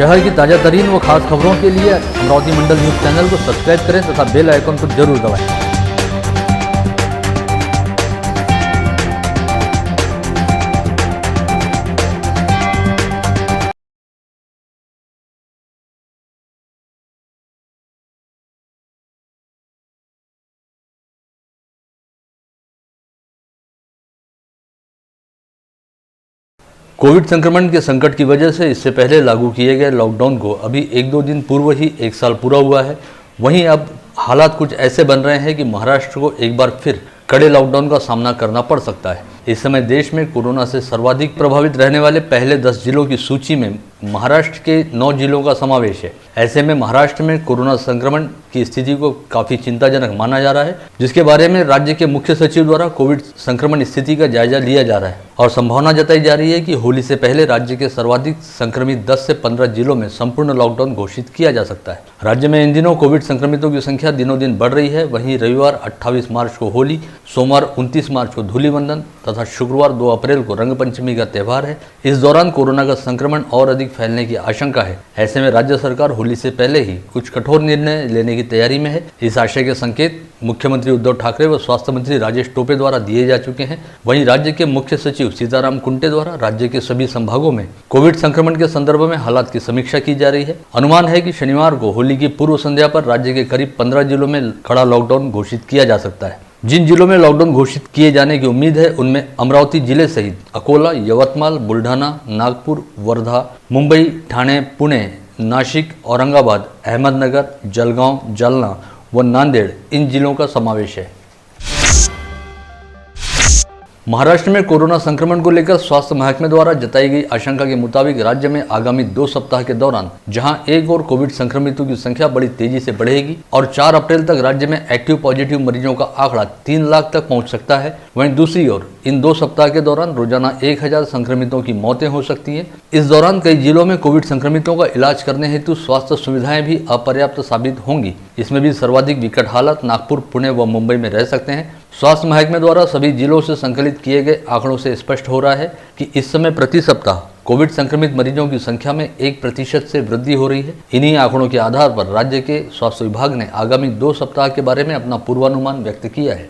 शहर की ताजा तरीन व खास खबरों के लिए अमरावती मंडल न्यूज चैनल को सब्सक्राइब करें तथा बेल आइकन को जरूर दबाएं। कोविड संक्रमण के संकट की वजह से इससे पहले लागू किए गए लॉकडाउन को अभी 1-2 दिन पूर्व ही 1 साल पूरा हुआ है। वहीं अब हालात कुछ ऐसे बन रहे हैं कि महाराष्ट्र को एक बार फिर कड़े लॉकडाउन का सामना करना पड़ सकता है। इस समय देश में कोरोना से सर्वाधिक प्रभावित रहने वाले पहले 10 जिलों की सूची में महाराष्ट्र के 9 जिलों का समावेश है। ऐसे में महाराष्ट्र में कोरोना संक्रमण की स्थिति को काफी चिंताजनक माना जा रहा है, जिसके बारे में राज्य के मुख्य सचिव द्वारा कोविड संक्रमण स्थिति का जायजा लिया जा रहा है और संभावना जताई जा रही है कि होली से पहले राज्य के सर्वाधिक संक्रमित 10 से 15 जिलों में संपूर्ण लॉकडाउन घोषित किया जा सकता है। राज्य में इन दिनों कोविड संक्रमितों की संख्या दिनों दिन बढ़ रही है। वहीं रविवार 28 मार्च को होली, सोमवार 29 मार्च को धूलिवंदन तथा शुक्रवार 2 अप्रैल को रंगपंचमी का त्यौहार है। इस दौरान कोरोना का संक्रमण और अधिक फैलने की आशंका है। ऐसे में राज्य सरकार होली से पहले ही कुछ कठोर निर्णय लेने की तैयारी में है। इस आशय के संकेत मुख्यमंत्री उद्धव ठाकरे व स्वास्थ्य मंत्री राजेश टोपे द्वारा दिए जा चुके हैं। वहीं राज्य के मुख्य सचिव सीताराम कुंटे द्वारा राज्य के सभी संभागों में कोविड संक्रमण के संदर्भ में हालात की समीक्षा की जा रही है। अनुमान है कि शनिवार को होली की पूर्व संध्या पर राज्य के करीब 15 जिलों में कड़ा लॉकडाउन घोषित किया जा सकता है। जिन जिलों में लॉकडाउन घोषित किए जाने की उम्मीद है उनमें अमरावती जिले सहित अकोला, यवतमाल, बुल्ढाना, नागपुर, वर्धा, मुंबई, ठाणे, पुणे, नाशिक, औरंगाबाद, अहमदनगर, जलगांव, जालना व नांदेड़ इन जिलों का समावेश है। महाराष्ट्र में कोरोना संक्रमण को लेकर स्वास्थ्य महकमे द्वारा जताई गई आशंका के मुताबिक राज्य में आगामी 2 सप्ताह के दौरान जहां एक और कोविड संक्रमितों की संख्या बड़ी तेजी से बढ़ेगी और 4 अप्रैल तक राज्य में एक्टिव पॉजिटिव मरीजों का आंकड़ा 3 लाख तक पहुंच सकता है, वहीं दूसरी ओर इन 2 सप्ताह के दौरान रोजाना 1000 संक्रमितों की मौतें हो सकती हैं। इस दौरान कई जिलों में कोविड संक्रमितों का इलाज करने हेतु स्वास्थ्य सुविधाएं भी अपर्याप्त साबित होंगी। इसमें भी सर्वाधिक विकट हालत नागपुर, पुणे व मुंबई में रह सकते हैं। स्वास्थ्य महकमे द्वारा सभी जिलों से संकलित किए गए आंकड़ों से स्पष्ट हो रहा है कि इस समय प्रति सप्ताह कोविड संक्रमित मरीजों की संख्या में 1% से वृद्धि हो रही है। इन्हीं आंकड़ों के आधार पर राज्य के स्वास्थ्य विभाग ने आगामी 2 सप्ताह के बारे में अपना पूर्वानुमान व्यक्त किया है।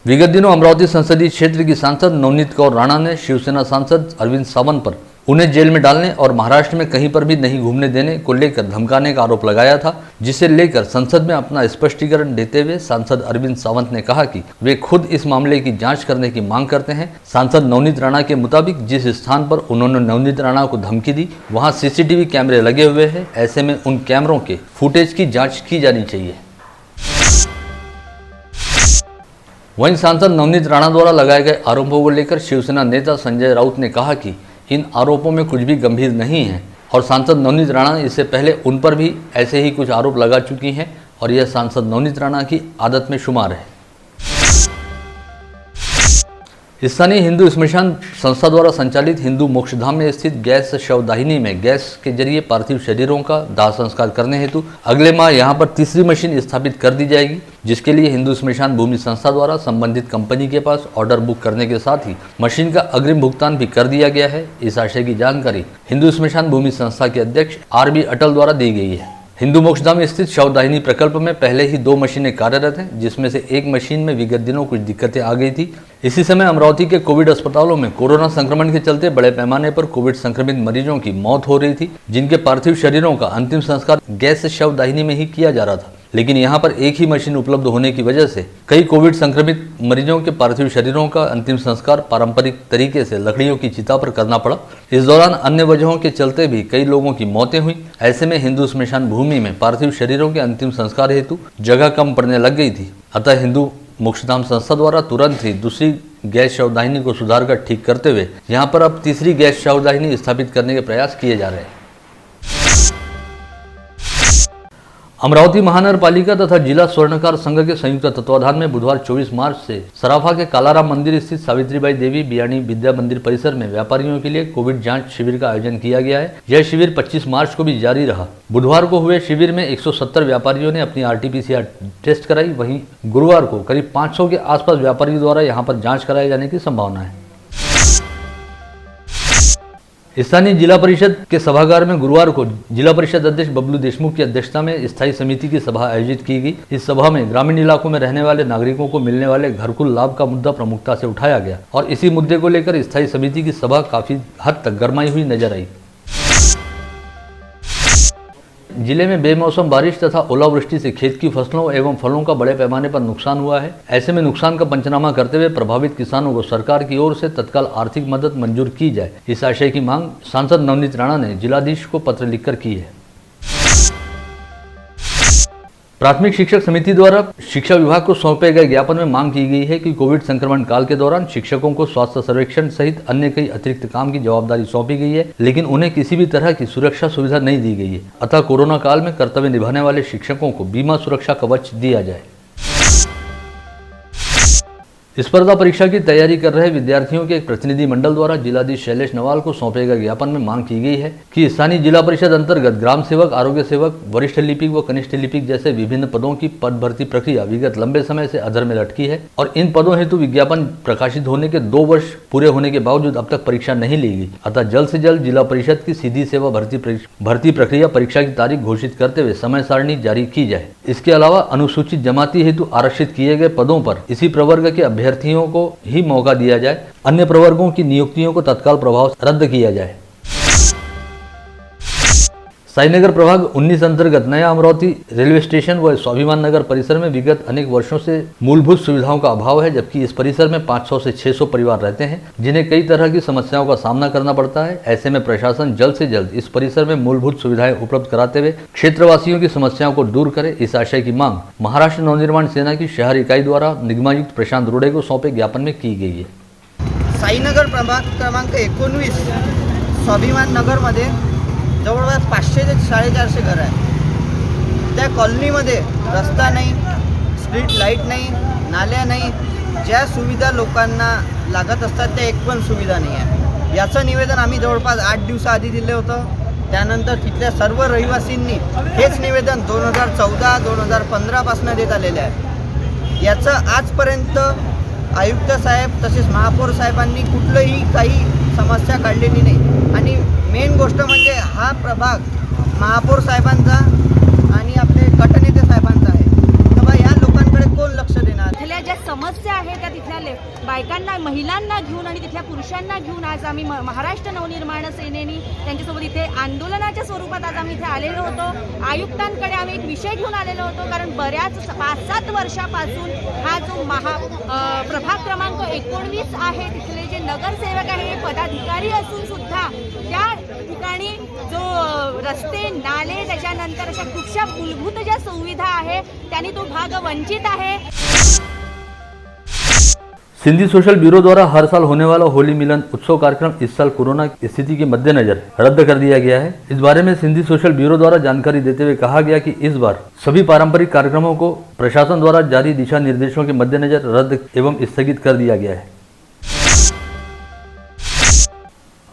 विगत दिनों अमरावती संसदीय क्षेत्र की सांसद नवनीत कौर राणा ने शिवसेना सांसद अरविंद सावंत पर उन्हें जेल में डालने और महाराष्ट्र में कहीं पर भी नहीं घूमने देने को लेकर धमकाने का आरोप लगाया था, जिसे लेकर संसद में अपना स्पष्टीकरण देते हुए सांसद अरविंद सावंत ने कहा कि वे खुद इस मामले की जांच करने की मांग करते हैं। सांसद नवनीत राणा के मुताबिक जिस स्थान पर उन्होंने नवनीत राणा को धमकी दी वहाँ CCTV कैमरे लगे हुए हैं। ऐसे में उन कैमरों के फुटेज की जाँच की जानी चाहिए। वहीं सांसद नवनीत राणा द्वारा लगाए गए आरोपों को लेकर शिवसेना नेता संजय राउत ने कहा कि इन आरोपों में कुछ भी गंभीर नहीं है और सांसद नवनीत राणा इससे पहले उन पर भी ऐसे ही कुछ आरोप लगा चुकी हैं और यह सांसद नवनीत राणा की आदत में शुमार है। स्थानीय हिंदू स्मशान संस्था द्वारा संचालित हिंदू मोक्षधाम में स्थित गैस शवदाहिनी में गैस के जरिए पार्थिव शरीरों का दाह संस्कार करने हेतु अगले माह यहां पर तीसरी मशीन स्थापित कर दी जाएगी, जिसके लिए हिंदू स्मशान भूमि संस्था द्वारा संबंधित कंपनी के पास ऑर्डर बुक करने के साथ ही मशीन का अग्रिम भुगतान भी कर दिया गया है। इस आशय की जानकारी हिंदू स्मशान भूमि संस्था के अध्यक्ष RB अटल द्वारा दी गई है। हिंदू मोक्षधाम स्थित शवदाहिनी प्रकल्प में पहले ही 2 मशीनें कार्यरत हैं, जिसमें से एक मशीन में विगत दिनों कुछ दिक्कतें आ गई थी। इसी समय अमरावती के कोविड अस्पतालों में कोरोना संक्रमण के चलते बड़े पैमाने पर कोविड संक्रमित मरीजों की मौत हो रही थी, जिनके पार्थिव शरीरों का अंतिम संस्कार गैस शवदाहिनी में ही किया जा रहा था। लेकिन यहाँ पर एक ही मशीन उपलब्ध होने की वजह से कई कोविड संक्रमित मरीजों के पार्थिव शरीरों का अंतिम संस्कार पारंपरिक तरीके से लकड़ियों की चिता पर करना पड़ा। इस दौरान अन्य वजहों के चलते भी कई लोगों की मौतें हुई। ऐसे में हिंदू स्मशान भूमि में पार्थिव शरीरों के अंतिम संस्कार हेतु जगह कम पड़ने लग गई थी। अतः हिंदू मोक्षधाम संस्था द्वारा तुरंत ही दूसरी गैस शवदाहिनी को सुधार कर ठीक करते हुए यहाँ पर अब तीसरी गैस शवदाहिनी स्थापित करने के प्रयास किए जा रहे हैं। अमरावती महानगर पालिका तथा जिला स्वर्णकार संघ के संयुक्त तत्वाधान में बुधवार 24 मार्च से सराफा के कालाराम मंदिर स्थित सावित्रीबाई देवी बियाणी विद्या मंदिर परिसर में व्यापारियों के लिए कोविड जांच शिविर का आयोजन किया गया है। यह शिविर 25 मार्च को भी जारी रहा। बुधवार को हुए शिविर में 170 व्यापारियों ने अपनी RT-PCR टेस्ट कराई। वहीं गुरुवार को करीब 500 के आसपास व्यापारियों द्वारा यहाँ पर जाँच कराए जाने की संभावना है। स्थानीय जिला परिषद के सभागार में गुरुवार को जिला परिषद अध्यक्ष बबलू देशमुख की अध्यक्षता में स्थायी समिति की सभा आयोजित की गई। इस सभा में ग्रामीण इलाकों में रहने वाले नागरिकों को मिलने वाले घरकुल लाभ का मुद्दा प्रमुखता से उठाया गया और इसी मुद्दे को लेकर स्थायी समिति की सभा काफी हद तक गरमाई हुई नजर आई। जिले में बेमौसम बारिश तथा ओलावृष्टि से खेत की फसलों एवं फलों का बड़े पैमाने पर नुकसान हुआ है। ऐसे में नुकसान का पंचनामा करते हुए प्रभावित किसानों को सरकार की ओर से तत्काल आर्थिक मदद मंजूर की जाए, इस आशय की मांग सांसद नवनीत राणा ने जिलाधीश को पत्र लिखकर की है। प्राथमिक शिक्षक समिति द्वारा शिक्षा विभाग को सौंपे गए ज्ञापन में मांग की गई है कि कोविड संक्रमण काल के दौरान शिक्षकों को स्वास्थ्य सर्वेक्षण सहित अन्य कई अतिरिक्त काम की जवाबदारी सौंपी गई है, लेकिन उन्हें किसी भी तरह की सुरक्षा सुविधा नहीं दी गई है। अतः कोरोना काल में कर्तव्य निभाने वाले शिक्षकों को बीमा सुरक्षा कवच दिया जाए। स्पर्धा परीक्षा की तैयारी कर रहे विद्यार्थियों के एक प्रतिनिधि मंडल द्वारा जिलाधीश शैलेश नवाल को सौंपे गए ज्ञापन में मांग की गई है कि स्थानीय जिला परिषद अंतर्गत ग्राम सेवक, आरोग्य सेवक, वरिष्ठ लिपिक व कनिष्ठ लिपिक जैसे विभिन्न पदों की पद भर्ती प्रक्रिया विगत लंबे समय से अधर में लटकी है और इन पदों हेतु विज्ञापन प्रकाशित होने के 2 वर्ष पूरे होने के बावजूद अब तक परीक्षा नहीं ली गई। अतः जल्द से जल्द जिला परिषद की सीधी सेवा भर्ती प्रक्रिया परीक्षा की तारीख घोषित करते हुए समय सारणी जारी की जाए। इसके अलावा अनुसूचित जमाती हेतु आरक्षित किए गए पदों पर इसी प्रवर्ग के अभ्यर्थियों को ही मौका दिया जाए, अन्य प्रवर्गों की नियुक्तियों को तत्काल प्रभाव से रद्द किया जाए। साईनगर प्रभाग 19 अंतर्गत नया अमरावती रेलवे स्टेशन व स्वाभिमान नगर परिसर में विगत अनेक वर्षों से मूलभूत सुविधाओं का अभाव है, जबकि इस परिसर में 500 से 600 परिवार रहते हैं जिन्हें कई तरह की समस्याओं का सामना करना पड़ता है। ऐसे में प्रशासन जल्द से जल्द इस परिसर में मूलभूत सुविधाएं उपलब्ध कराते हुए क्षेत्रवासियों की समस्याओं को दूर करे, इस आशय की मांग महाराष्ट्र नवनिर्माण सेना की शहर इकाई द्वारा निगमायुक्त प्रशांत रोडे को सौंपे ज्ञापन में की गई है। साईनगर प्रभाग क्रमांक 19 स्वाभिमान नगरमध्ये जवळपास 500 ते 450 घरं आहे। त्या कॉलनीमध्ये रस्ता नाही, स्ट्रीट लाईट नाही, नाल्या नाही, ज्या सुविधा लोकांना लागत असतात त्या एक पण सुविधा नाही आहे। याचं निवेदन आम्ही जवळपास 8 दिवसाआधी दिले होतं। त्यानंतर तिथल्या सर्व रहिवासींनी हेच निवेदन 2014-2015 पासून देत आलेले आहे। याचं आजपर्यंत आयुक्त साहेब तसेच महापौर साहेबांनी कुठलंही काही समस्या काढलेली नाही आणि मेन गोष्ट म्हणजे हा प्रभाग महापौर साहेबांचा आणि आपले गटनेते साहेबांचा आहे। तर बा या लोकांकडे कोण लक्ष देणार? तिथल्या ज्या समस्या आहेत त्या तिथल्या बायकांना, महिलांना घेऊन आणि तिथल्या पुरुषांना घेऊन आज आम्ही महाराष्ट्र नवनिर्माण सेनेनी त्यांच्यासोबत इथे आंदोलनाच्या स्वरूपात आज आम्ही इथे आलेलो होतो। आयुक्तांकडे आम्ही एक विषय घेऊन आलेलो होतो, कारण बऱ्याच 5-7 वर्षापासून हा जो प्रभाग क्रमांक 19 आहे तिथले जे नगरसेवक आहे, पदाधिकारी असून सुद्धा त्या ठिकाणी जो रस्ते, नाले, त्याच्यानंतर अशा कुठच्या मूलभूत ज्या सुविधा आहे त्यांनी तो भाग वंचित आहे। सिंधी सोशल ब्यूरो द्वारा हर साल होने वाला होली मिलन उत्सव कार्यक्रम इस साल कोरोना की स्थिति के मद्देनजर रद्द कर दिया गया है। इस बारे में सिंधी सोशल ब्यूरो द्वारा जानकारी देते हुए कहा गया कि इस बार सभी पारंपरिक कार्यक्रमों को प्रशासन द्वारा जारी दिशा निर्देशों के मद्देनजर रद्द एवं स्थगित कर दिया गया है।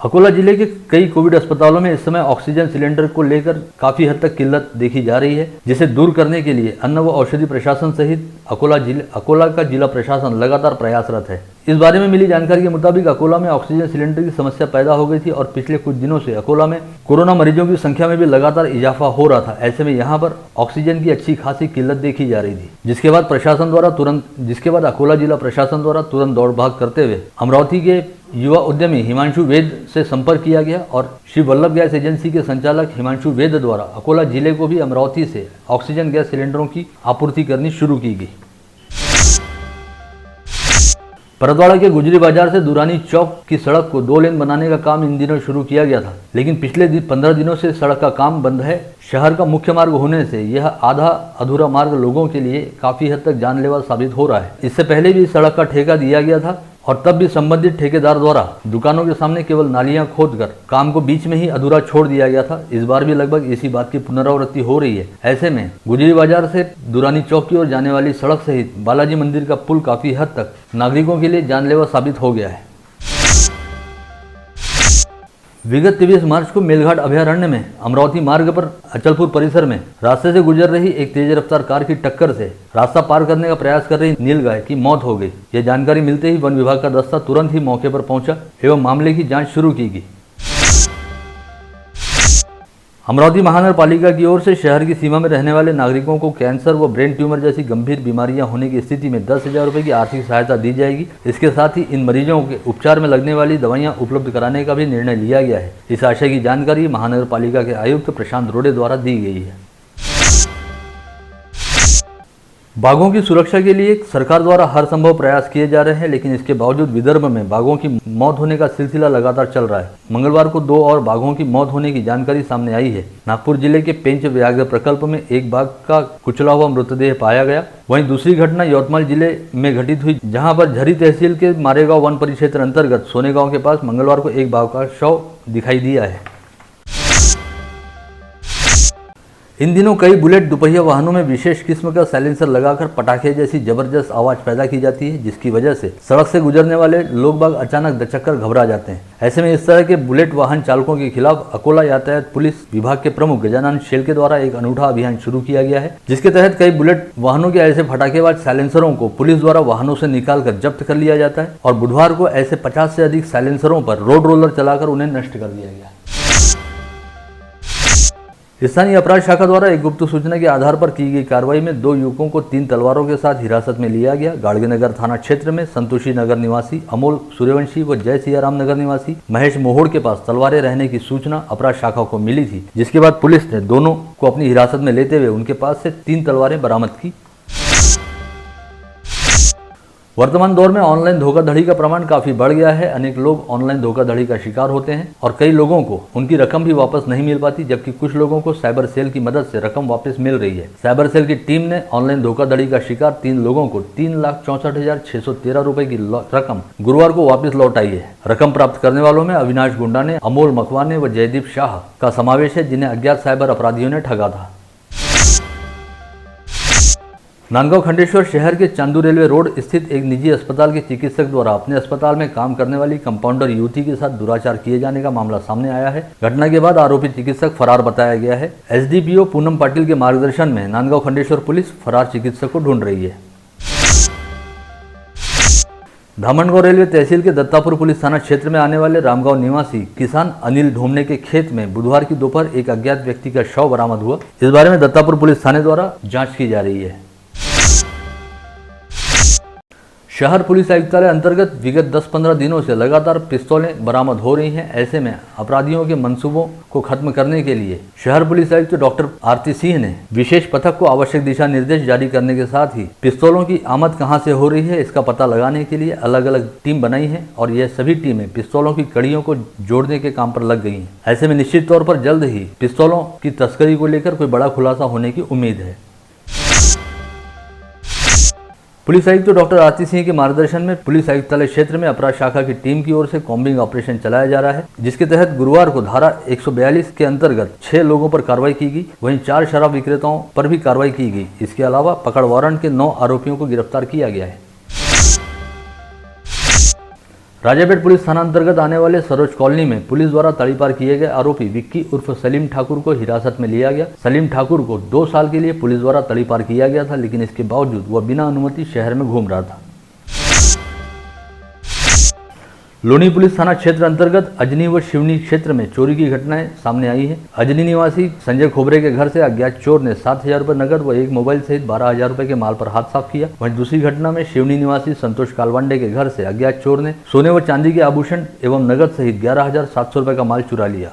अकोला जिले के कई कोविड अस्पतालों में इस समय ऑक्सीजन सिलेंडर को लेकर काफी हद तक किल्लत देखी जा रही है, जिसे दूर करने के लिए अन्न व औषधि प्रशासन सहित अकोला का जिला प्रशासन लगातार प्रयासरत है। इस बारे में मिली जानकारी के मुताबिक अकोला में ऑक्सीजन सिलेंडर की समस्या पैदा हो गई थी और पिछले कुछ दिनों से अकोला में कोरोना मरीजों की संख्या में भी लगातार इजाफा हो रहा था। ऐसे में यहाँ पर ऑक्सीजन की अच्छी खासी किल्लत देखी जा रही थी, जिसके बाद अकोला जिला प्रशासन द्वारा तुरंत दौड़ भाग करते हुए अमरावती के युवा उद्यमी हिमांशु वेद से संपर्क किया गया और श्री वल्लभ गैस एजेंसी के संचालक हिमांशु वेद द्वारा अकोला जिले को भी अमरावती से ऑक्सीजन गैस सिलेंडरों की आपूर्ति करनी शुरू की गई। परतवाड़ा के गुजरी बाजार से दुरानी चौक की सड़क को 2 लेन बनाने का काम इन दिनों शुरू किया गया था, लेकिन पिछले 15 दिनों से सड़क का काम बंद है। शहर का मुख्य मार्ग होने से यह आधा अधूरा मार्ग लोगों के लिए काफी हद तक जानलेवा साबित हो रहा है। इससे पहले भी इस सड़क का ठेका दिया गया था और तब भी संबंधित ठेकेदार द्वारा दुकानों के सामने केवल नालियां खोदकर काम को बीच में ही अधूरा छोड़ दिया गया था। इस बार भी लगभग इसी बात की पुनरावृत्ति हो रही है। ऐसे में गुजरी बाजार से दुरानी चौक की ओर जाने वाली सड़क सहित बालाजी मंदिर का पुल काफी हद तक नागरिकों के लिए जानलेवा साबित हो गया है। विगत 23 मार्च को मेलघाट अभयारण्य में अमरावती मार्ग पर अचलपुर परिसर में रास्ते से गुजर रही एक तेज रफ्तार कार की टक्कर से रास्ता पार करने का प्रयास कर रही नीलगाय की मौत हो गई। यह जानकारी मिलते ही वन विभाग का दस्ता तुरंत ही मौके पर पहुंचा एवं मामले की जांच शुरू की गई। अमरावती महानगर पालिका की ओर से शहर की सीमा में रहने वाले नागरिकों को कैंसर व ब्रेन ट्यूमर जैसी गंभीर बीमारियां होने की स्थिति में 10,000 रुपये की आर्थिक सहायता दी जाएगी। इसके साथ ही इन मरीजों के उपचार में लगने वाली दवाइयां उपलब्ध कराने का भी निर्णय लिया गया है। इस आशय की जानकारी महानगर पालिका के आयुक्त प्रशांत रोडे द्वारा दी गई है। बाघों की सुरक्षा के लिए सरकार द्वारा हर संभव प्रयास किए जा रहे हैं, लेकिन इसके बावजूद विदर्भ में बाघों की मौत होने का सिलसिला लगातार चल रहा है। मंगलवार को 2 और बाघों की मौत होने की जानकारी सामने आई है। नागपुर जिले के पेंच व्याघ्र प्रकल्प में एक बाघ का कुचला हुआ मृतदेह पाया गया। वहीं दूसरी घटना यवतमाल जिले में घटित हुई, जहां पर झरी तहसील के मारेगांव वन परिक्षेत्र अंतर्गत सोनेगांव के पास मंगलवार को एक बाघ का शव दिखाई दिया है। इन दिनों कई बुलेट दुपहिया वाहनों में विशेष किस्म का साइलेंसर लगाकर पटाखे जैसी जबरदस्त आवाज पैदा की जाती है, जिसकी वजह से सड़क से गुजरने वाले लोग बाग अचानक दचककर घबरा जाते हैं। ऐसे में इस तरह के बुलेट वाहन चालकों के खिलाफ अकोला यातायात पुलिस विभाग के प्रमुख गजानन शेल के द्वारा एक अनूठा अभियान शुरू किया गया है, जिसके तहत कई बुलेट वाहनों के ऐसे फटाकेबाज साइलेंसरों को पुलिस द्वारा वाहनों से निकालकर जब्त कर लिया जाता है और बुधवार को ऐसे 50 से अधिक साइलेंसरों पर रोड रोलर चलाकर उन्हें नष्ट कर दिया गया। स्थानीय अपराध शाखा द्वारा एक गुप्त सूचना के आधार पर की गई कार्रवाई में 2 युवकों को 3 तलवारों के साथ हिरासत में लिया गया। गाड़गीनगर थाना क्षेत्र में संतोषी नगर निवासी अमोल सूर्यवंशी व जय सियाराम नगर निवासी महेश मोहोड़ के पास तलवारें रहने की सूचना अपराध शाखा को मिली थी, जिसके बाद पुलिस ने दोनों को अपनी हिरासत में लेते हुए उनके पास से 3 तलवारें बरामद की। वर्तमान दौर में ऑनलाइन धोखाधड़ी का प्रमाण काफी बढ़ गया है। अनेक लोग ऑनलाइन धोखाधड़ी का शिकार होते हैं और कई लोगों को उनकी रकम भी वापस नहीं मिल पाती, जबकि कुछ लोगों को साइबर सेल की मदद से रकम वापस मिल रही है। साइबर सेल की टीम ने ऑनलाइन धोखाधड़ी का शिकार 3 लोगों को 3,64,613 रुपए की रकम गुरुवार को वापस लौटाई है। रकम प्राप्त करने वालों में अविनाश गुंडाने, अमोल मकवाने व जयदीप शाह का समावेश है, जिन्हें अज्ञात साइबर अपराधियों ने ठगा था। नांदगांव खंडेश्वर शहर के चांदू रेलवे रोड स्थित एक निजी अस्पताल के चिकित्सक द्वारा अपने अस्पताल में काम करने वाली कंपाउंडर युवती के साथ दुराचार किए जाने का मामला सामने आया है। घटना के बाद आरोपी चिकित्सक फरार बताया गया है। एसडीपीओ पूनम पाटिल के मार्गदर्शन में नांदगांव खंडेश्वर पुलिस फरार चिकित्सक को ढूंढ रही है। धामनगांव रेलवे तहसील के दत्तापुर पुलिस थाना क्षेत्र में आने वाले रामगांव निवासी किसान अनिल ढोमने के खेत में बुधवार की दोपहर एक अज्ञात व्यक्ति का शव बरामद हुआ। इस बारे में दत्तापुर पुलिस थाने द्वारा जांच की जा रही है। शहर पुलिस आयुक्तालय अंतर्गत विगत 10-15 दिनों से लगातार पिस्तौलें बरामद हो रही हैं। ऐसे में अपराधियों के मंसूबों को खत्म करने के लिए शहर पुलिस आयुक्त डॉक्टर आरती सिंह ने विशेष पथक को आवश्यक दिशा निर्देश जारी करने के साथ ही पिस्तौलों की आमद कहां से हो रही है इसका पता लगाने के लिए अलग अलग टीम बनाई है और यह सभी टीमें पिस्तौलों की कड़ियों को जोड़ने के काम पर लग गई हैं। ऐसे में निश्चित तौर पर जल्द ही पिस्तौलों की तस्करी को लेकर कोई बड़ा खुलासा होने की उम्मीद है। पुलिस आयुक्त डॉक्टर आरती सिंह के मार्गदर्शन में पुलिस आयुक्तालय क्षेत्र में अपराध शाखा की टीम की ओर से कॉम्बिंग ऑपरेशन चलाया जा रहा है, जिसके तहत गुरुवार को धारा 142 के अंतर्गत 6 लोगों पर कार्रवाई की गई। वहीं 4 शराब विक्रेताओं पर भी कार्रवाई की गई। इसके अलावा पकड़ वारंट के 9 आरोपियों को गिरफ्तार किया गया है। राजापेट पुलिस थाना अंतर्गत आने वाले सरोज कॉलोनी में पुलिस द्वारा तड़ीपार किए गए आरोपी विक्की उर्फ सलीम ठाकुर को हिरासत में लिया गया। सलीम ठाकुर को 2 साल के लिए पुलिस द्वारा तड़ीपार किया गया था, लेकिन इसके बावजूद वह बिना अनुमति शहर में घूम रहा था। लोनी पुलिस थाना क्षेत्र अंतर्गत अजनी व शिवनी क्षेत्र में चोरी की घटनाएं सामने आई है। अजनी निवासी संजय खोबरे के घर से अज्ञात चोर ने 7,000 रुपये नगद व एक मोबाइल सहित 12,000 रुपये के माल पर हाथ साफ किया। वहीं दूसरी घटना में शिवनी निवासी संतोष कालवांडे के घर से अज्ञात चोर ने सोने व चांदी के आभूषण एवं नगद सहित 11,700 रुपये का माल चुरा लिया।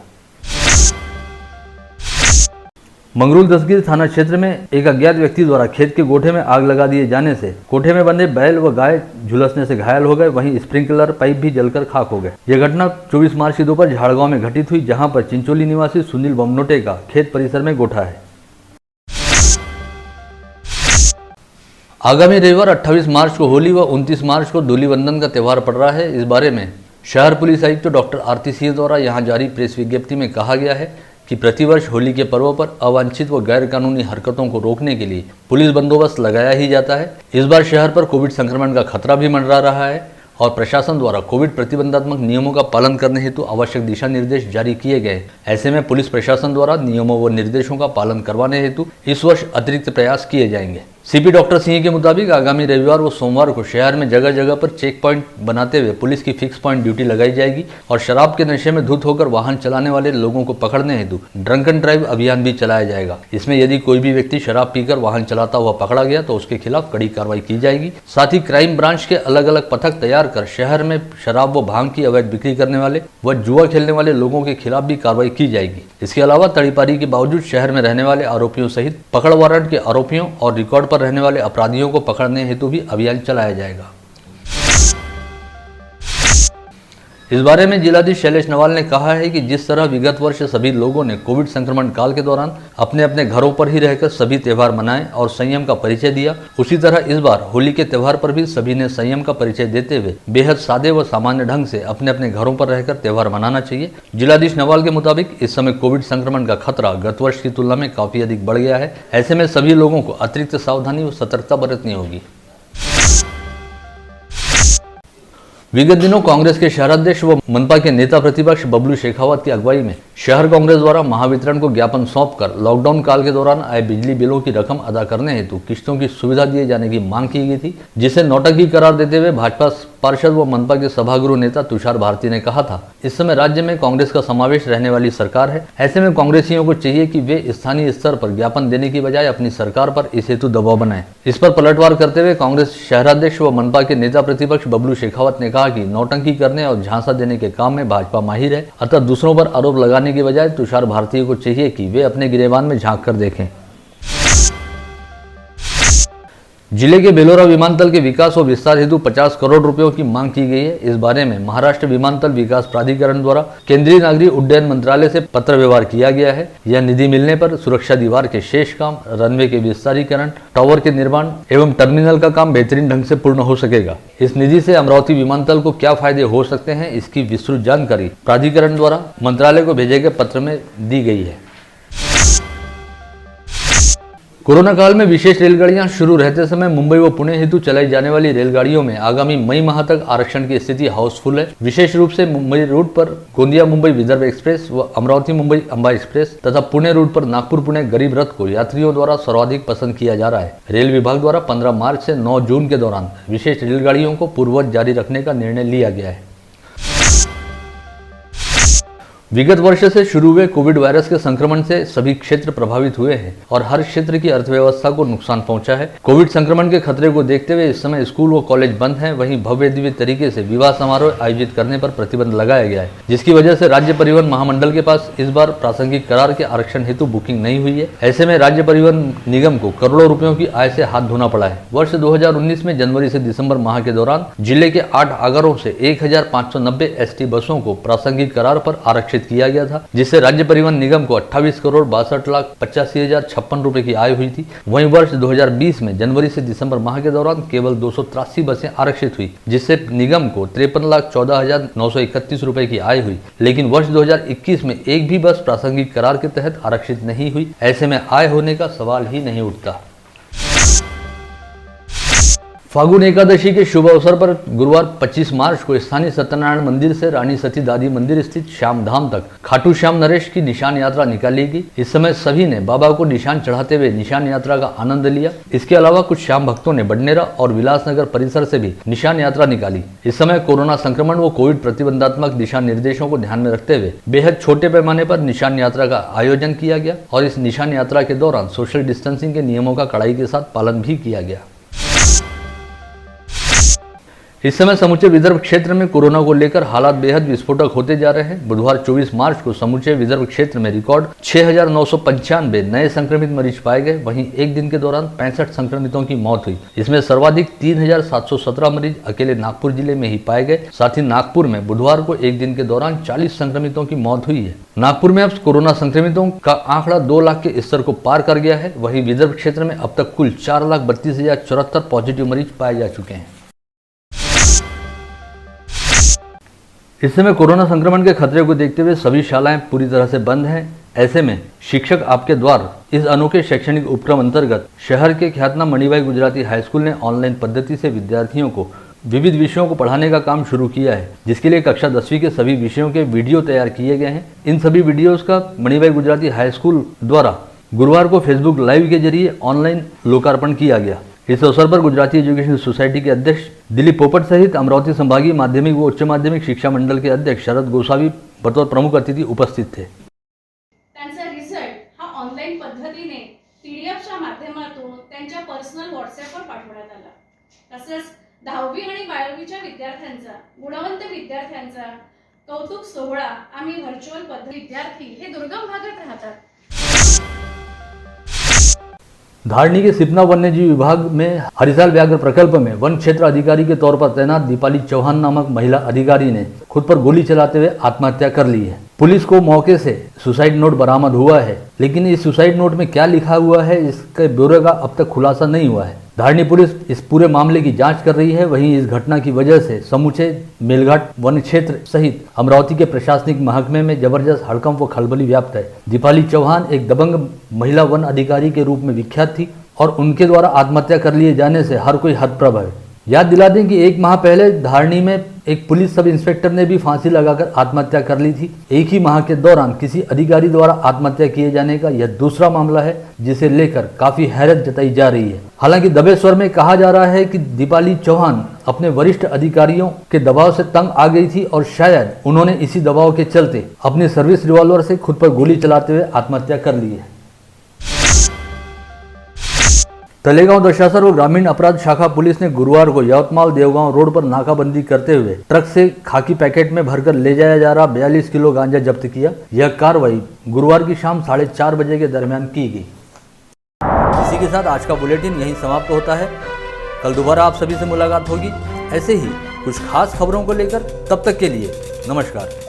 मंगरूल दसगिर थाना क्षेत्र में एक अज्ञात व्यक्ति द्वारा खेत के गोठे में आग लगा दिए जाने से कोठे में बंधे बैल व गाय झुलसने से घायल हो गए। वहीं स्प्रिंकलर पाइप भी जलकर खाक हो गए। यह घटना 24 मार्च की दोपहर झाड़गांव में घटित हुई, जहां पर चिंचोली निवासी सुनील बमनोटे का खेत परिसर में गोठा है। आगामी रविवार 28 मार्च को होली व 29 मार्च को धूलिवंदन का त्यौहार पड़ रहा है। इस बारे में शहर पुलिस आयुक्त डॉक्टर आरती सिंह द्वारा यहां जारी प्रेस विज्ञप्ति में कहा गया है कि प्रतिवर्ष होली के पर्व पर अवांछित व गैर कानूनी हरकतों को रोकने के लिए पुलिस बंदोबस्त लगाया ही जाता है। इस बार शहर पर कोविड संक्रमण का खतरा भी मंडरा रहा है और प्रशासन द्वारा कोविड प्रतिबंधात्मक नियमों का पालन करने हेतु आवश्यक दिशा निर्देश जारी किए गए। ऐसे में पुलिस प्रशासन द्वारा नियमों व निर्देशों का पालन करवाने हेतु इस वर्ष अतिरिक्त प्रयास किए जाएंगे। सीपी डॉक्टर सिंह के मुताबिक आगामी रविवार व सोमवार को शहर में जगह जगह पर चेक पॉइंट बनाते हुए पुलिस की फिक्स पॉइंट ड्यूटी लगाई जाएगी और शराब के नशे में धुत होकर वाहन चलाने वाले लोगों को पकड़ने हेतु ड्रंक एंड ड्राइव अभियान भी चलाया जाएगा। इसमें यदि कोई भी व्यक्ति शराब पीकर वाहन चलाता हुआ पकड़ा गया तो उसके खिलाफ कड़ी कार्रवाई की जाएगी। साथ ही क्राइम ब्रांच के अलग अलग पथक तैयार कर शहर में शराब व भांग की अवैध बिक्री करने वाले व जुआ खेलने वाले लोगों के खिलाफ भी कार्रवाई की जाएगी। इसके अलावा तड़ीपारी के बावजूद शहर में रहने वाले आरोपियों सहित पकड़ वारंट के आरोपियों और रिकॉर्ड पर रहने वाले अपराधियों को पकड़ने हेतु भी अभियान चलाया जाएगा। इस बारे में जिलाधीश शैलेश नवाल ने कहा है कि जिस तरह विगत वर्ष सभी लोगों ने कोविड संक्रमण काल के दौरान अपने अपने घरों पर ही रहकर सभी त्यौहार मनाए और संयम का परिचय दिया, उसी तरह इस बार होली के त्यौहार पर भी सभी ने संयम का परिचय देते हुए बेहद सादे व सामान्य ढंग से अपने अपने घरों पर रहकर त्यौहार मनाना चाहिए। जिलाधीश नवाल के मुताबिक इस समय कोविड संक्रमण का खतरा गत वर्ष की तुलना में काफी अधिक बढ़ गया है। ऐसे में सभी लोगों को अतिरिक्त सावधानी व सतर्कता बरतनी होगी। विगत दिनों कांग्रेस के शहराध्यक्ष व मनपा के नेता प्रतिपक्ष बबलू शेखावत की अगुवाई में शहर कांग्रेस द्वारा महावितरण को ज्ञापन सौंपकर लॉकडाउन काल के दौरान आए बिजली बिलों की रकम अदा करने हेतु किस्तों की सुविधा दिए जाने की मांग की गई थी, जिसे नौटंकी करार देते हुए भाजपा पार्षद व मनपा के सभागृह नेता तुषार भारती ने कहा था, इस समय राज्य में कांग्रेस का समावेश रहने वाली सरकार है। ऐसे में कांग्रेसियों को चाहिए कि वे स्थानीय स्तर पर ज्ञापन देने की बजाय अपनी सरकार पर इस हेतु दबाव बनाएं। इस पर पलटवार करते हुए कांग्रेस शहराध्यक्ष व मनपा के नेता प्रतिपक्ष बबलू शेखावत ने कहा कि नौटंकी करने और झांसा देने के काम में भाजपा माहिर है, अतः दूसरों पर आरोप लगाने के बजाय तुषार भारती को चाहिए कि वे अपने गिरेबान में झांक कर देखें। जिले के बेलोरा विमानतल के विकास और विस्तार हेतु 50 करोड़ रुपयों की मांग की गई है। इस बारे में महाराष्ट्र विमानतल विकास प्राधिकरण द्वारा केंद्रीय नागरिक उड्डयन मंत्रालय से पत्र व्यवहार किया गया है। यह निधि मिलने पर सुरक्षा दीवार के शेष काम, रनवे के विस्तारीकरण, टावर के निर्माण एवं टर्मिनल का काम बेहतरीन ढंग से पूर्ण हो सकेगा। इस निधि से अमरावती विमानतल को क्या फायदे हो सकते हैं, इसकी विस्तृत जानकारी प्राधिकरण द्वारा मंत्रालय को भेजे गए पत्र में दी गई है। कोरोना काल में विशेष रेलगाड़ियां शुरू रहते समय मुंबई व पुणे हेतु चलाई जाने वाली रेलगाड़ियों में आगामी मई माह तक आरक्षण की स्थिति हाउसफुल है। विशेष रूप से मुंबई रूट पर गोंदिया मुंबई विदर्भ एक्सप्रेस व अमरावती मुंबई अंबा एक्सप्रेस तथा पुणे रूट पर नागपुर पुणे गरीब रथ को यात्रियों द्वारा सर्वाधिक पसंद किया जा रहा है। रेल विभाग द्वारा 15 मार्च से 9 जून के दौरान विशेष रेलगाड़ियों को पूर्ववत जारी रखने का निर्णय लिया गया है। विगत वर्ष से शुरू हुए कोविड वायरस के संक्रमण से सभी क्षेत्र प्रभावित हुए हैं और हर क्षेत्र की अर्थव्यवस्था को नुकसान पहुंचा है। कोविड संक्रमण के खतरे को देखते हुए इस समय स्कूल व कॉलेज बंद हैं। वहीं भव्य दिव्य तरीके से विवाह समारोह आयोजित करने पर प्रतिबंध लगाया गया है, जिसकी वजह से राज्य परिवहन महामंडल के पास इस बार प्रासंगिक करार के आरक्षण हेतु बुकिंग नहीं हुई है। ऐसे में राज्य परिवहन निगम को करोड़ों रुपयों की आय से हाथ धोना पड़ा है। वर्ष 2019 में जनवरी से दिसंबर माह के दौरान जिले के 8 आगरों से 1590 ST बसों को प्रासंगिक करार पर आरक्षित किया गया था, जिससे राज्य परिवहन निगम को 28,62,85,056 रुपए की आय हुई थी। वहीं वर्ष 2020 में जनवरी से दिसंबर माह के दौरान केवल 283 बसें आरक्षित हुई, जिससे निगम को 53,14,931 रुपए की आय हुई। लेकिन वर्ष 2021 में एक भी बस प्रासंगिक करार के तहत आरक्षित नहीं हुई। ऐसे में आय होने का सवाल ही नहीं उठता। फागुन एकादशी के शुभ अवसर पर गुरुवार 25 मार्च को स्थानीय सत्यनारायण मंदिर से रानी सती दादी मंदिर स्थित श्याम धाम तक खाटू श्याम नरेश की निशान यात्रा निकाली गई। इस समय सभी ने बाबा को निशान चढ़ाते हुए निशान यात्रा का आनंद लिया। इसके अलावा कुछ श्याम भक्तों ने बडनेरा और विलासनगर परिसर से भी निशान यात्रा निकाली। इस समय कोरोना संक्रमण व कोविड प्रतिबंधात्मक दिशा निर्देशों को ध्यान में रखते हुए बेहद छोटे पैमाने पर निशान यात्रा का आयोजन किया गया और इस निशान यात्रा के दौरान सोशल डिस्टेंसिंग के नियमों का कड़ाई के साथ पालन भी किया गया। इस समय समूचे विदर्भ क्षेत्र में कोरोना को लेकर हालात बेहद विस्फोटक होते जा रहे हैं। बुधवार 24 मार्च को समूचे विदर्भ क्षेत्र में रिकॉर्ड 6,995 नए संक्रमित मरीज पाए गए। वहीं एक दिन के दौरान 65 संक्रमितों की मौत हुई। इसमें सर्वाधिक 3,717 मरीज अकेले नागपुर जिले में ही पाए गए। साथ ही नागपुर में बुधवार को एक दिन के दौरान 40 संक्रमितों की मौत हुई है। नागपुर में अब कोरोना संक्रमितों का आंकड़ा 2 लाख के स्तर को पार कर गया है। वहीं विदर्भ क्षेत्र में अब तक कुल 4,32,074 पॉजिटिव मरीज पाए जा चुके हैं। इस समय कोरोना संक्रमण के खतरे को देखते हुए सभी शालाएं पूरी तरह से बंद हैं। ऐसे में शिक्षक आपके द्वार इस अनोखे शैक्षणिक उपक्रम अंतर्गत शहर के ख्यातनाम मणिभाई गुजराती हाई स्कूल ने ऑनलाइन पद्धति से विद्यार्थियों को विविध विषयों को पढ़ाने का काम शुरू किया है, जिसके लिए कक्षा 10वीं के सभी विषयों के वीडियो तैयार किए गए हैं। इन सभी वीडियोस का मणिभाई गुजराती हाई स्कूल द्वारा गुरुवार को फेसबुक लाइव के जरिए ऑनलाइन लोकार्पण किया गया। इस अवसर पर गुजराती एजुकेशन सोसाइटी के अध्यक्ष दिलीप पोपट सहित अमरावती संभागीय माध्यमिक व उच्च माध्यमिक शिक्षा मंडल के अध्यक्ष शरद गोसावी बतौर प्रमुख अतिथि उपस्थित थे। त्यांचा रिझल्ट हा ऑनलाईन पद्धतीने पीडीएफच्या माध्यमातून त्यांच्या पर्सनल व्हॉट्सॲपवर पाठवण्यात आला। तसेच 10वी आणि 12वीच्या विद्यार्थ्यांचा गुणवंत विद्यार्थ्यांचा कौतुक सोहळा आम्ही व्हर्च्युअल पद्धती विद्यार्थी हे दुर्गम भागात राहतात। धारणी के सिपना वन्यजीव विभाग में हरिसाल व्याघ्र प्रकल्प में वन क्षेत्र अधिकारी के तौर पर तैनात दीपाली चौहान नामक महिला अधिकारी ने खुद पर गोली चलाते हुए आत्महत्या कर ली है। पुलिस को मौके से सुसाइड नोट बरामद हुआ है, लेकिन इस सुसाइड नोट में क्या लिखा हुआ है इसके ब्यौरे का अब तक खुलासा नहीं हुआ है। धारणी पुलिस इस पूरे मामले की जांच कर रही है। वहीं इस घटना की वजह से समूचे मेलघाट वन क्षेत्र सहित अमरावती के प्रशासनिक महकमे में जबरदस्त हड़कंप व खलबली व्याप्त है। दीपाली चौहान एक दबंग महिला वन अधिकारी के रूप में विख्यात थी और उनके द्वारा आत्महत्या कर लिए जाने से हर कोई हतप्रभ है। याद दिला दें कि 1 माह पहले धारणी में एक पुलिस सब इंस्पेक्टर ने भी फांसी लगाकर आत्महत्या कर ली थी। एक ही माह के दौरान किसी अधिकारी द्वारा आत्महत्या किए जाने का यह दूसरा मामला है जिसे लेकर काफी हैरत जताई जा रही है। हालांकि दबे स्वर में कहा जा रहा है कि दीपाली चौहान अपने वरिष्ठ अधिकारियों के दबाव से तंग आ गई थी और शायद उन्होंने इसी दबाव के चलते अपने सर्विस रिवॉल्वर से खुद पर गोली चलाते हुए आत्महत्या कर ली है। तलेगांव दशासर व ग्रामीण अपराध शाखा पुलिस ने गुरुवार को यवतमाल देवगांव रोड पर नाकाबंदी करते हुए ट्रक से खाकी पैकेट में भरकर ले जाया जा रहा 42 किलो गांजा जब्त किया। यह कार्रवाई गुरुवार की शाम 4:30 बजे के दरमियान की गई। इसी के साथ आज का बुलेटिन यहीं समाप्त होता है। कल दोबारा आप सभी से मुलाकात होगी ऐसे ही कुछ खास खबरों को लेकर। तब तक के लिए नमस्कार।